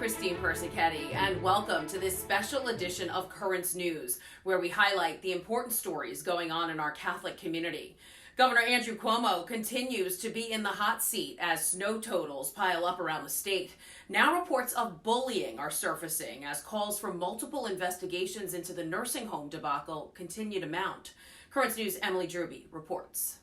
Christine Persichetti, and welcome to this special edition of Currents News, where we highlight the important stories going on in our Catholic community. Governor Andrew Cuomo continues to be in the hot seat as snow totals pile up around the state. Now reports of bullying are surfacing as calls for multiple investigations into the nursing home debacle continue to mount. Currents News' Emily Druby reports.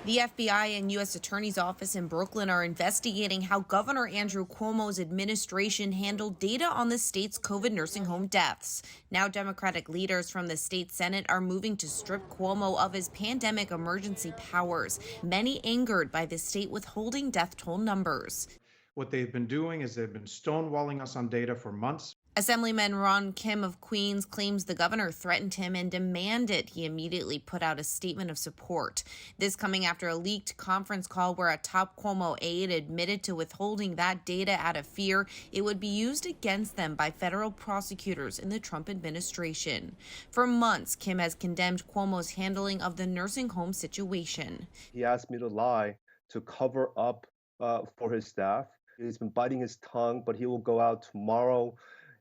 The FBI and U.S. Attorney's Office in Brooklyn are investigating how Governor Andrew Cuomo's administration handled data on the state's COVID nursing home deaths. Now Democratic leaders from the state Senate are moving to strip Cuomo of his pandemic emergency powers, many angered by the state withholding death toll numbers. What they've been doing is they've been stonewalling us on data for months. Assemblyman Ron Kim of Queens claims the governor threatened him and demanded he immediately put out a statement of support. This coming after a leaked conference call where a top Cuomo aide admitted to withholding that data out of fear it would be used against them by federal prosecutors in the Trump administration. For months, Kim has condemned Cuomo's handling of the nursing home situation. He asked me to lie to cover up for his staff. He's been biting his tongue, but he will go out tomorrow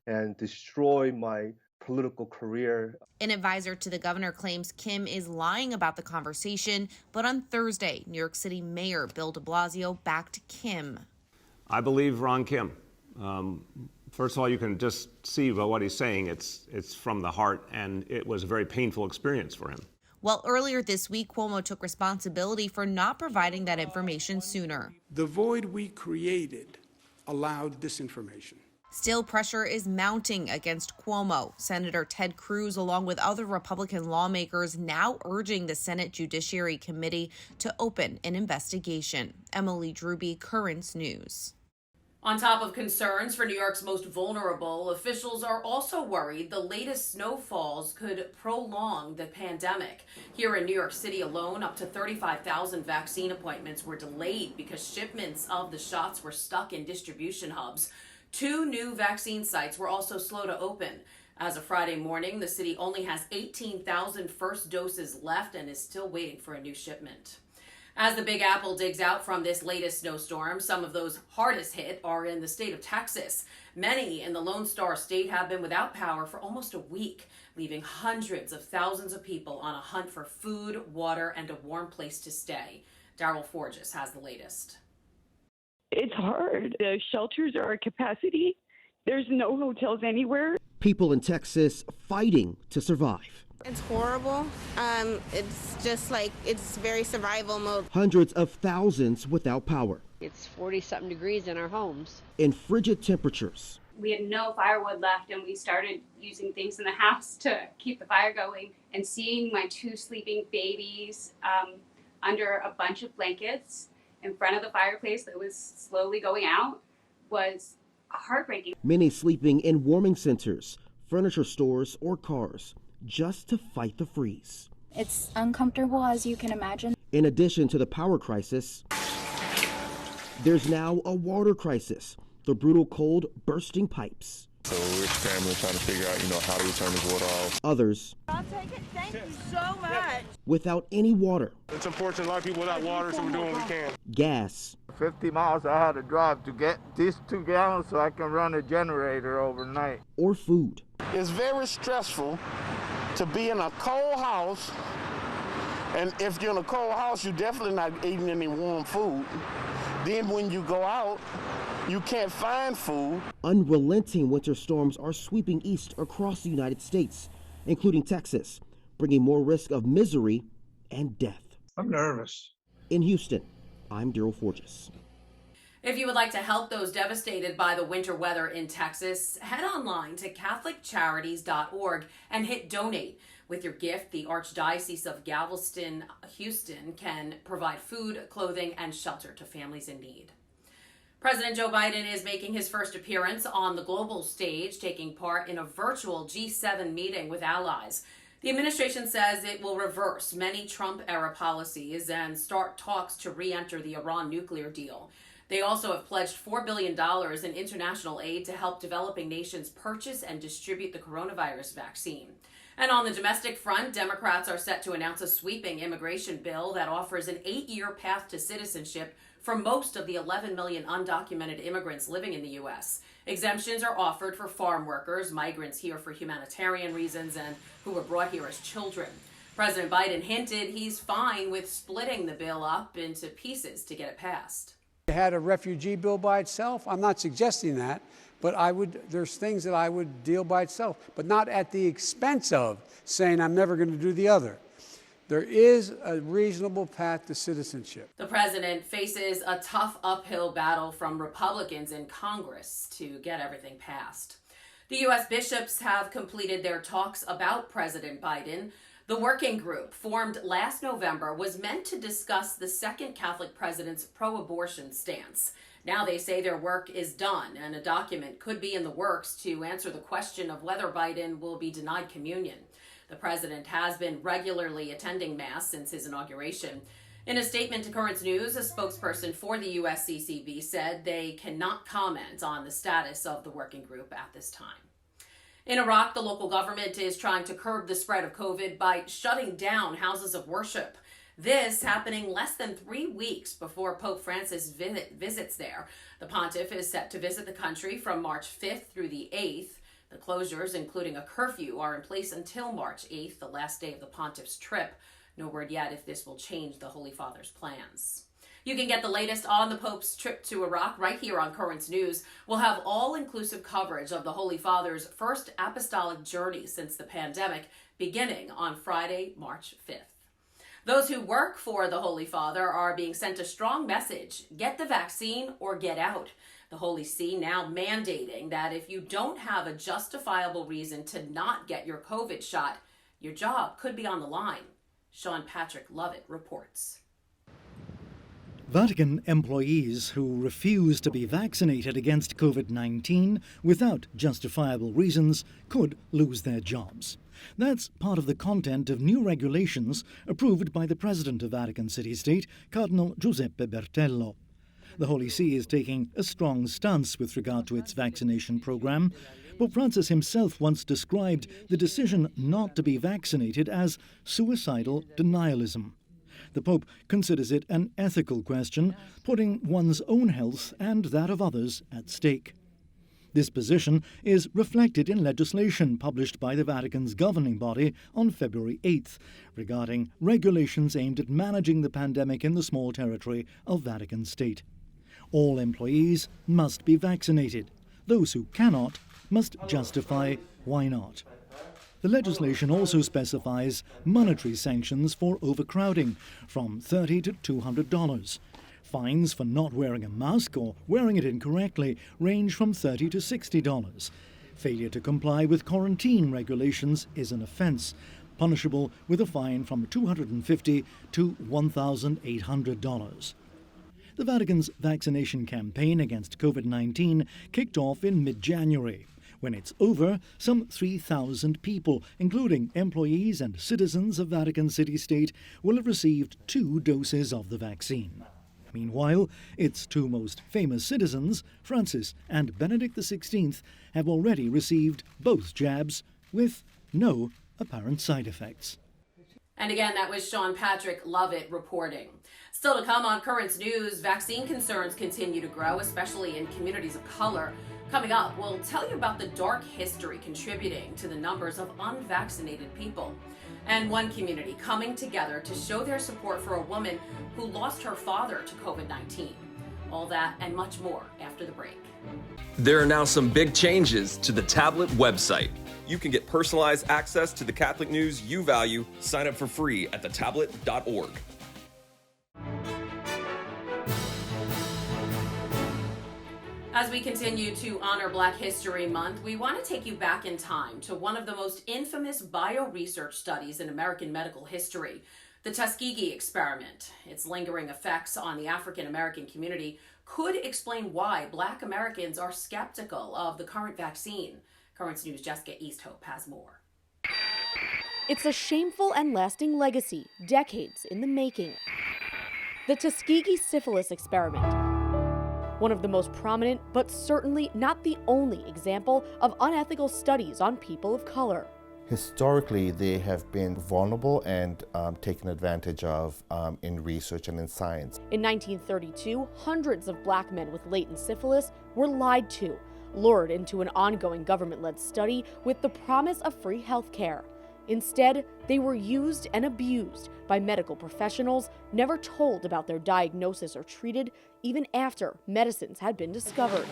and destroy my political career. An advisor to the governor claims Kim is lying about the conversation, but on Thursday, New York City Mayor Bill de Blasio backed Kim. I believe Ron Kim. First of all, you can just see by what he's saying, it's from the heart, and it was a very painful experience for him. Well, earlier this week, Cuomo took responsibility for not providing that information sooner. The void we created allowed disinformation. Still, pressure is mounting against Cuomo. Senator Ted Cruz, along with other Republican lawmakers, now urging the Senate Judiciary Committee to open an investigation. Emily Druby, Currents News. On top of concerns for New York's most vulnerable, officials are also worried the latest snowfalls could prolong the pandemic. Here in New York City alone, up to 35,000 vaccine appointments were delayed because shipments of the shots were stuck in distribution hubs. 2 new vaccine sites were also slow to open. As of Friday morning, the city only has 18,000 first doses left and is still waiting for a new shipment. As the Big Apple digs out from this latest snowstorm, some of those hardest hit are in the state of Texas. Many in the Lone Star State have been without power for almost a week, leaving hundreds of thousands of people on a hunt for food, water, and a warm place to stay. Darryl Forges has the latest. It's hard. The shelters are at capacity. There's no hotels anywhere. People in Texas fighting to survive. It's horrible. It's just like it's very survival mode. Hundreds of thousands without power. It's 40-something degrees in our homes. In frigid temperatures. We had no firewood left, and we started using things in the house to keep the fire going. And seeing my 2 sleeping babies under a bunch of blankets in front of the fireplace that was slowly going out was heartbreaking. Many sleeping in warming centers, furniture stores, or cars just to fight the freeze. It's uncomfortable, as you can imagine. In addition to the power crisis, there's now a water crisis, the brutal cold bursting pipes. So we're scrambling, trying to figure out, how do we turn this water off. Others, I'll take it. Thank you so much. without any water. It's unfortunate, a lot of people without water, so we're doing what we can. Gas. 50 miles I had to drive to get these 2 gallons so I can run a generator overnight. Or food. It's very stressful to be in a cold house, and if you're in a cold house, you're definitely not eating any warm food. Then when you go out, you can't find food. Unrelenting winter storms are sweeping east across the United States, including Texas, bringing more risk of misery and death. I'm nervous. In Houston, I'm Darryl Forges. If you would like to help those devastated by the winter weather in Texas, head online to CatholicCharities.org and hit donate. With your gift, the Archdiocese of Galveston, Houston can provide food, clothing, and shelter to families in need. President Joe Biden is making his first appearance on the global stage, taking part in a virtual G7 meeting with allies. The administration says it will reverse many Trump-era policies and start talks to re-enter the Iran nuclear deal. They also have pledged $4 billion in international aid to help developing nations purchase and distribute the coronavirus vaccine. And on the domestic front, Democrats are set to announce a sweeping immigration bill that offers an 8-year path to citizenship for most of the 11 million undocumented immigrants living in the U.S. Exemptions are offered for farm workers, migrants here for humanitarian reasons, and who were brought here as children. President Biden hinted he's fine with splitting the bill up into pieces to get it passed. Had a refugee bill by itself? I'm not suggesting that, but there's things that I would deal by itself, but not at the expense of saying I'm never going to do the other. There is a reasonable path to citizenship. The president faces a tough uphill battle from Republicans in Congress to get everything passed. The U.S. bishops have completed their talks about President Biden. The working group, formed last November, was meant to discuss the second Catholic president's pro-abortion stance. Now they say their work is done, and a document could be in the works to answer the question of whether Biden will be denied communion. The president has been regularly attending Mass since his inauguration. In a statement to Currents News, a spokesperson for the USCCB said they cannot comment on the status of the working group at this time. In Iraq, the local government is trying to curb the spread of COVID by shutting down houses of worship. This happening less than 3 weeks before Pope Francis visits there. The pontiff is set to visit the country from March 5th through the 8th. The closures, including a curfew, are in place until March 8th, the last day of the pontiff's trip. No word yet if this will change the Holy Father's plans. You can get the latest on the Pope's trip to Iraq right here on Currents News. We'll have all-inclusive coverage of the Holy Father's first apostolic journey since the pandemic, beginning on Friday, March 5th. Those who work for the Holy Father are being sent a strong message: get the vaccine or get out. The Holy See now mandating that if you don't have a justifiable reason to not get your COVID shot, your job could be on the line. Sean Patrick Lovett reports. Vatican employees who refuse to be vaccinated against COVID-19 without justifiable reasons could lose their jobs. That's part of the content of new regulations approved by the President of Vatican City-State, Cardinal Giuseppe Bertello. The Holy See is taking a strong stance with regard to its vaccination program. Pope Francis himself once described the decision not to be vaccinated as suicidal denialism. The Pope considers it an ethical question, putting one's own health and that of others at stake. This position is reflected in legislation published by the Vatican's governing body on February 8th regarding regulations aimed at managing the pandemic in the small territory of Vatican State. All employees must be vaccinated. Those who cannot must justify why not. The legislation also specifies monetary sanctions for overcrowding, from $30 to $200. Fines for not wearing a mask or wearing it incorrectly range from $30 to $60. Failure to comply with quarantine regulations is an offence, punishable with a fine from $250 to $1,800. The Vatican's vaccination campaign against COVID-19 kicked off in mid-January. When it's over, some 3,000 people, including employees and citizens of Vatican City-State, will have received 2 doses of the vaccine. Meanwhile, its 2 most famous citizens, Francis and Benedict XVI, have already received both jabs with no apparent side effects. And again, that was Sean Patrick Lovett reporting. Still to come on Currents News, vaccine concerns continue to grow, especially in communities of color. Coming up, we'll tell you about the dark history contributing to the numbers of unvaccinated people. And one community coming together to show their support for a woman who lost her father to COVID-19. All that and much more after the break. There are now some big changes to the tablet website. You can get personalized access to the Catholic news you value. Sign up for free at thetablet.org. As we continue to honor Black History Month, we want to take you back in time to one of the most infamous bioresearch studies in American medical history, the Tuskegee experiment. Its lingering effects on the African American community could explain why Black Americans are skeptical of the current vaccine. Currents News' Jessica Easthope has more. It's a shameful and lasting legacy, decades in the making. The Tuskegee syphilis experiment. One of the most prominent, but certainly not the only example of unethical studies on people of color. Historically, they have been vulnerable and taken advantage of in research and in science. In 1932, hundreds of black men with latent syphilis were lied to, lured into an ongoing government-led study with the promise of free health care. Instead, they were used and abused by medical professionals, never told about their diagnosis or treated, even after medicines had been discovered.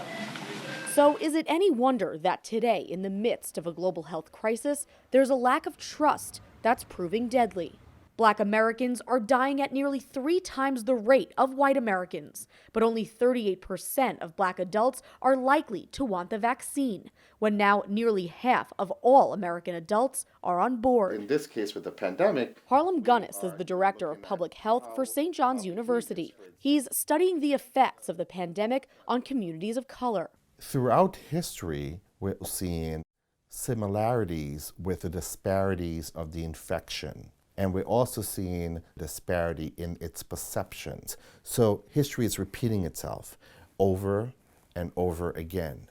So is it any wonder that today, in the midst of a global health crisis, there's a lack of trust that's proving deadly? Black Americans are dying at nearly 3 times the rate of white Americans, but only 38% of black adults are likely to want the vaccine, when now nearly half of all American adults are on board. In this case, with the pandemic, Harlem Gunnis is the director of public health for St. John's University. He's studying the effects of the pandemic on communities of color. Throughout history, we're seeing similarities with the disparities of the infection. And we're also seeing disparity in its perceptions. So history is repeating itself over and over again.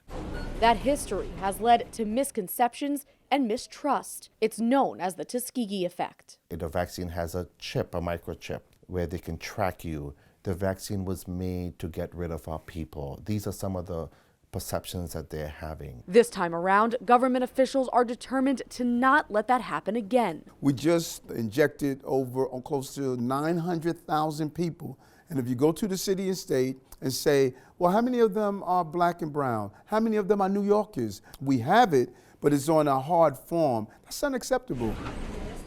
That history has led to misconceptions and mistrust. It's known as the Tuskegee effect. The vaccine has a chip, a microchip, where they can track you. The vaccine was made to get rid of our people. These are some of the perceptions that they're having. This time around, government officials are determined to not let that happen again. We just injected over close to 900,000 people. And if you go to the city and state and say, well, how many of them are black and brown? How many of them are New Yorkers? We have it, but it's on a hard form. That's unacceptable.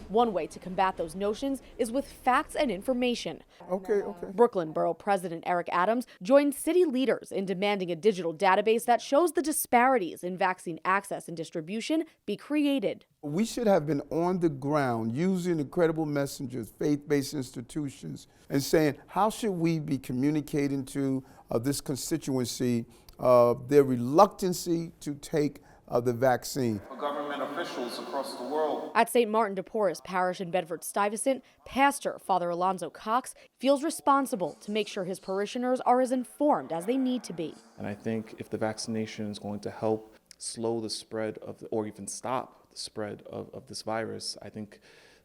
One way to combat those notions is with facts and information. Okay. Brooklyn Borough President Eric Adams joined city leaders in demanding a digital database that shows the disparities in vaccine access and distribution be created. We should have been on the ground using incredible messengers, faith-based institutions, and saying, how should we be communicating to this constituency their reluctancy to take the vaccine. Government officials across the world. At St. Martin de Porres Parish in Bedford-Stuyvesant, Pastor Father Alonzo Cox feels responsible to make sure his parishioners are as informed as they need to be. And I think if the vaccination is going to help slow the spread of, or even stop the spread of this virus, I think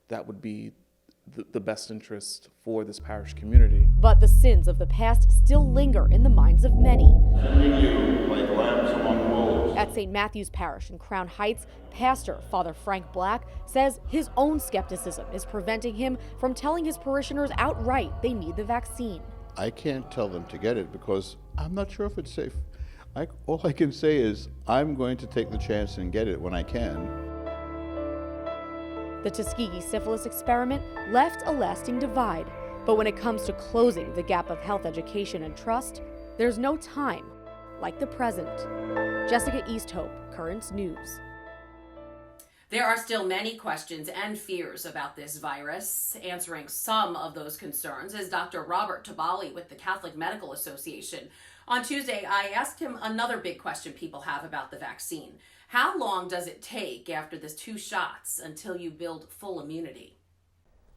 that would be the best interest for this parish community. But the sins of the past still linger in the minds of many. Sending you like lambs among wolves. At St. Matthew's Parish in Crown Heights, Pastor Father Frank Black says his own skepticism is preventing him from telling his parishioners outright they need the vaccine. I can't tell them to get it because I'm not sure if it's safe. All I can say is I'm going to take the chance and get it when I can. The Tuskegee syphilis experiment left a lasting divide, but when it comes to closing the gap of health education and trust, there's no time like the present. Jessica Easthope, Currents News. There are still many questions and fears about this virus. Answering some of those concerns is Dr. Robert Tabali with the Catholic Medical Association. On Tuesday, I asked him another big question people have about the vaccine. How long does it take after the 2 shots until you build full immunity?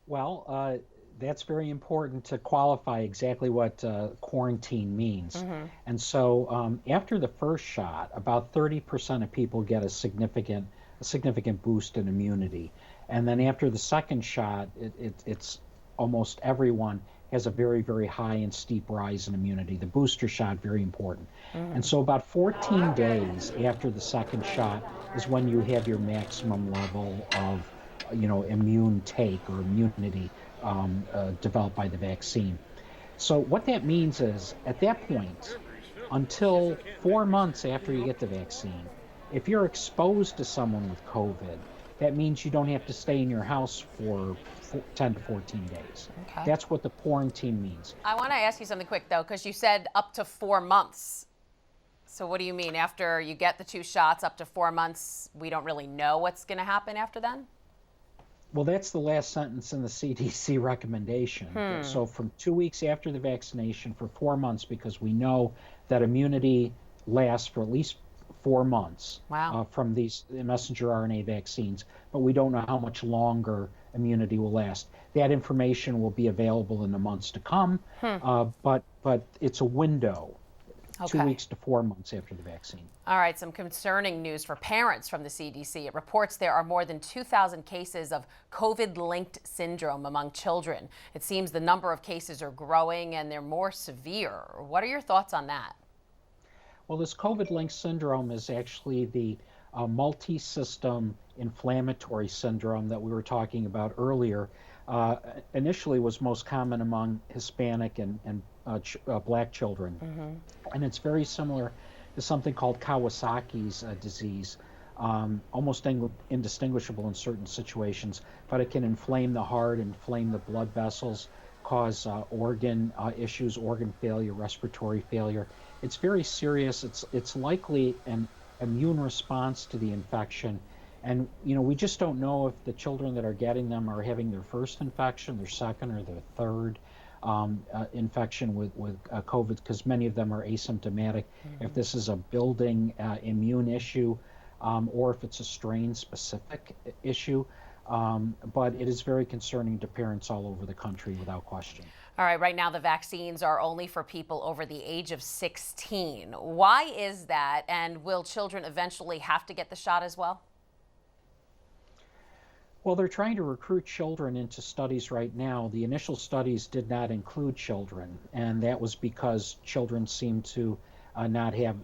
Well, that's very important to qualify exactly what quarantine means. Mm-hmm. And so after the first shot, about 30% of people get a significant boost in immunity. And then after the second shot, it's almost everyone has a very, very high and steep rise in immunity. The booster shot, very important. And so about 14 days after the second shot is when you have your maximum level of, immune take or immunity developed by the vaccine. So what that means is, at that point, until 4 months after you get the vaccine, if you're exposed to someone with COVID, that means you don't have to stay in your house for 10 to 14 days. Okay. That's what the quarantine means. I want to ask you something quick, though, because you said up to 4 months. So what do you mean? After you get the 2 shots, up to 4 months, we don't really know what's going to happen after then? Well, that's the last sentence in the CDC recommendation. So from 2 weeks after the vaccination for 4 months, because we know that immunity lasts for at least 4 months from these messenger RNA vaccines, but we don't know how much longer immunity will last. That information will be available in the months to come, but it's a window 2 weeks to 4 months after the vaccine. All right, some concerning news for parents from the CDC. It reports there are more than 2,000 cases of COVID-linked syndrome among children. It seems the number of cases are growing and they're more severe. What are your thoughts on that? Well, this COVID-linked syndrome is actually the multi-system inflammatory syndrome that we were talking about earlier. Initially was most common among Hispanic and black children. And it's very similar to something called Kawasaki's disease, almost indistinguishable in certain situations, but it can inflame the heart, inflame the blood vessels, cause organ issues, organ failure, respiratory failure. It's very serious. It's likely an immune response to the infection. And, we just don't know if the children that are getting them are having their first infection, their second, or their third infection with COVID, because many of them are asymptomatic. If this is a building immune issue, or if it's a strain-specific issue. But it is very concerning to parents all over the country, without question. All right now the vaccines are only for people over the age of 16. Why is that? And will children eventually have to get the shot as well? Well, they're trying to recruit children into studies right now. The initial studies did not include children, and that was because children seem to not have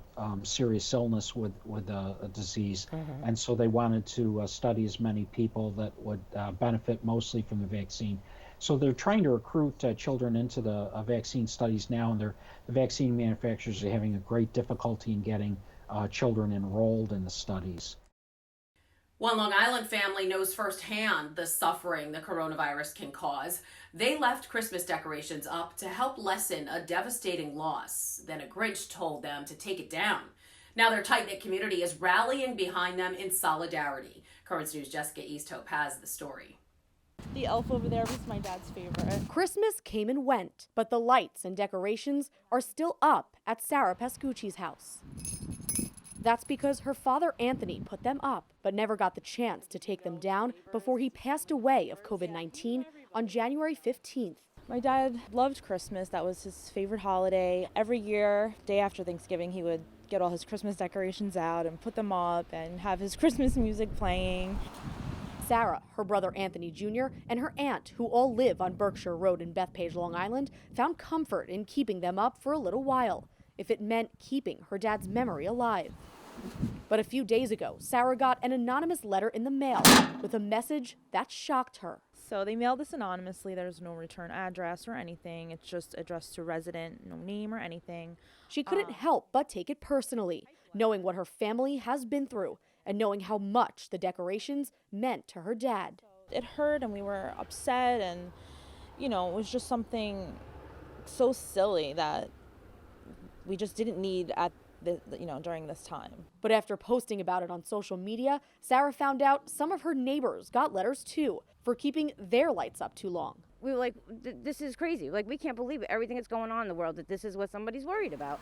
serious illness with a disease. And so they wanted to study as many people that would benefit mostly from the vaccine. So they're trying to recruit children into the vaccine studies now, and the vaccine manufacturers are having a great difficulty in getting children enrolled in the studies. One Long Island family knows firsthand the suffering the coronavirus can cause. They left Christmas decorations up to help lessen a devastating loss. Then a Grinch told them to take it down. Now their tight-knit community is rallying behind them in solidarity. Currents News' Jessica Easthope has the story. The elf over there was my dad's favorite. Christmas came and went, but the lights and decorations are still up at Sarah Pascucci's house. That's because her father, Anthony, put them up, but never got the chance to take them down before he passed away of COVID-19 on January 15th. My dad loved Christmas. That was his favorite holiday. Every year, day after Thanksgiving, he would get all his Christmas decorations out and put them up and have his Christmas music playing. Sarah, her brother Anthony Jr., and her aunt, who all live on Berkshire Road in Bethpage, Long Island, found comfort in keeping them up for a little while, if it meant keeping her dad's memory alive. But a few days ago, Sarah got an anonymous letter in the mail with a message that shocked her. So they mailed this anonymously. There's no return address or anything. It's just addressed to resident, no name or anything. She couldn't help but take it personally, knowing what her family has been through and knowing how much the decorations meant to her dad. It hurt and we were upset, and, it was just something so silly that we just didn't need during this time. But after posting about it on social media, Sarah found out some of her neighbors got letters too for keeping their lights up too long. We were like, this is crazy. Like, we can't believe it. Everything that's going on in the world, that this is what somebody's worried about.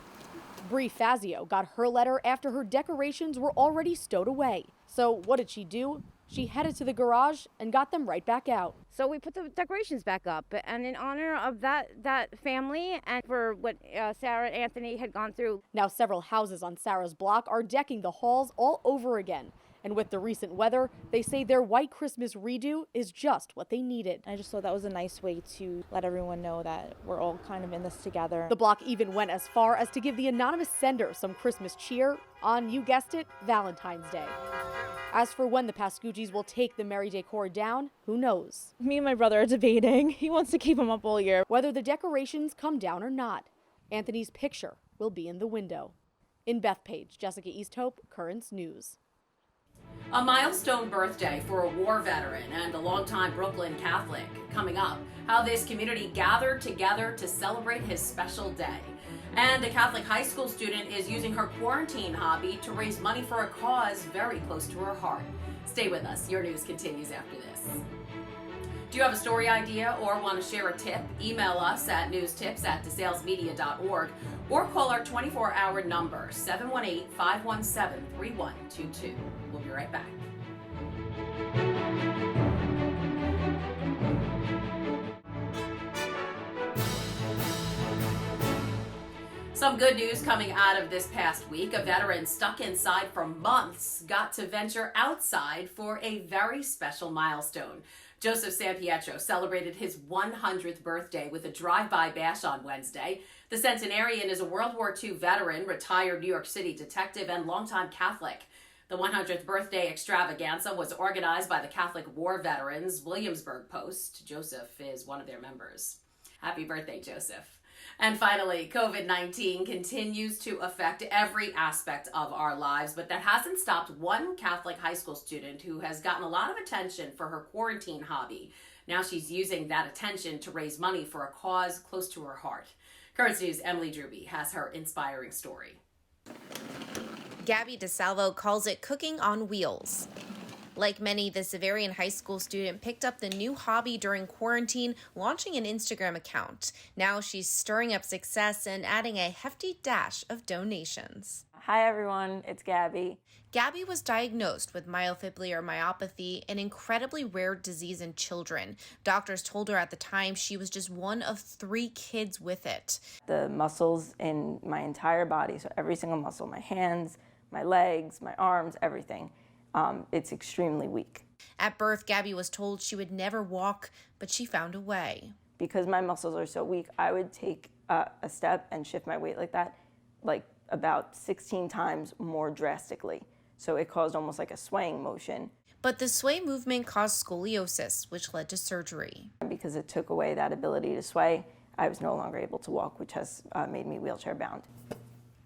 Bree Fazio got her letter after her decorations were already stowed away. So what did she do? She headed to the garage and got them right back out. So we put the decorations back up, and in honor of that family and for what Sarah and Anthony had gone through. Now several houses on Sarah's block are decking the halls all over again. And with the recent weather, they say their white Christmas redo is just what they needed. I just thought that was a nice way to let everyone know that we're all kind of in this together. The block even went as far as to give the anonymous sender some Christmas cheer on, you guessed it, Valentine's Day. As for when the Pascucci's will take the merry decor down, who knows? Me and my brother are debating. He wants to keep them up all year. Whether the decorations come down or not, Anthony's picture will be in the window. In Bethpage, Jessica Easthope, Currents News. A milestone birthday for a war veteran and a longtime Brooklyn Catholic coming up. How this community gathered together to celebrate his special day. And a Catholic high school student is using her quarantine hobby to raise money for a cause very close to her heart. Stay with us. Your news continues after this. Do you have a story idea or want to share a tip? Email us at newstips@desalesmedia.org or call our 24-hour number, 718-517-3122. We'll be right back. Some good news coming out of this past week. A veteran stuck inside for months got to venture outside for a very special milestone. Joseph Sampietro celebrated his 100th birthday with a drive-by bash on Wednesday. The centenarian is a World War II veteran, retired New York City detective, and longtime Catholic. The 100th birthday extravaganza was organized by the Catholic War Veterans Williamsburg Post. Joseph is one of their members. Happy birthday, Joseph. And finally, COVID-19 continues to affect every aspect of our lives, but that hasn't stopped one Catholic high school student who has gotten a lot of attention for her quarantine hobby. Now she's using that attention to raise money for a cause close to her heart. Currents News' Emily Druby has her inspiring story. Gabby DeSalvo calls it cooking on wheels. Like many, the Xaverian high school student picked up the new hobby during quarantine, launching an Instagram account. Now she's stirring up success and adding a hefty dash of donations. Hi everyone, it's Gabby. Gabby was diagnosed with myofibrillar myopathy, an incredibly rare disease in children. Doctors told her at the time she was just one of 3 kids with it. The muscles in my entire body, so every single muscle, my hands, my legs, my arms, everything, it's extremely weak. At birth, Gabby was told she would never walk, but she found a way. Because my muscles are so weak, I would take a step and shift my weight like that, like about 16 times more drastically. So it caused almost like a swaying motion. But the sway movement caused scoliosis, which led to surgery. Because it took away that ability to sway, I was no longer able to walk, which has made me wheelchair bound.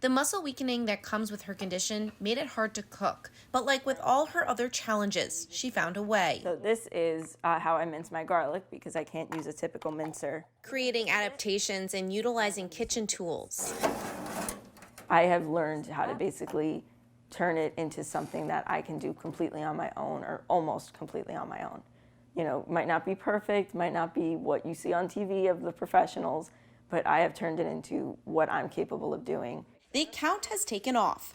The muscle weakening that comes with her condition made it hard to cook. But like with all her other challenges, she found a way. So this is how I mince my garlic, because I can't use a typical mincer. Creating adaptations and utilizing kitchen tools. I have learned how to basically turn it into something that I can do completely on my own, or almost completely on my own. You know, might not be perfect, might not be what you see on TV of the professionals, but I have turned it into what I'm capable of doing. The account has taken off.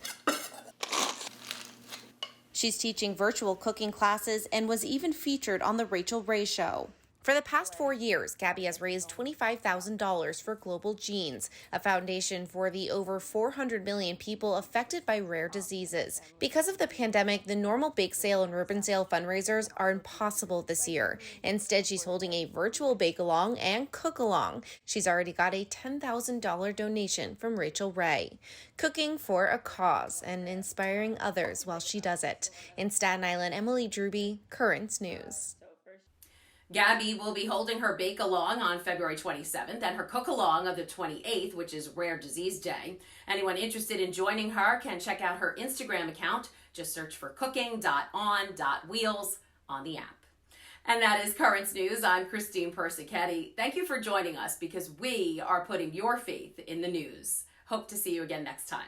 She's teaching virtual cooking classes and was even featured on The Rachel Ray Show. For the past 4 years, Gabby has raised $25,000 for Global Genes, a foundation for the over 400 million people affected by rare diseases. Because of the pandemic, the normal bake sale and ribbon sale fundraisers are impossible this year. Instead, she's holding a virtual bake-along and cook-along. She's already got a $10,000 donation from Rachel Ray. Cooking for a cause and inspiring others while she does it. In Staten Island, Emily Druby, Currents News. Gabby will be holding her bake-along on February 27th and her cook-along on the 28th, which is Rare Disease Day. Anyone interested in joining her can check out her Instagram account. Just search for cooking.on.wheels on the app. And that is Currents News. I'm Christine Persichetti. Thank you for joining us, because we are putting your faith in the news. Hope to see you again next time.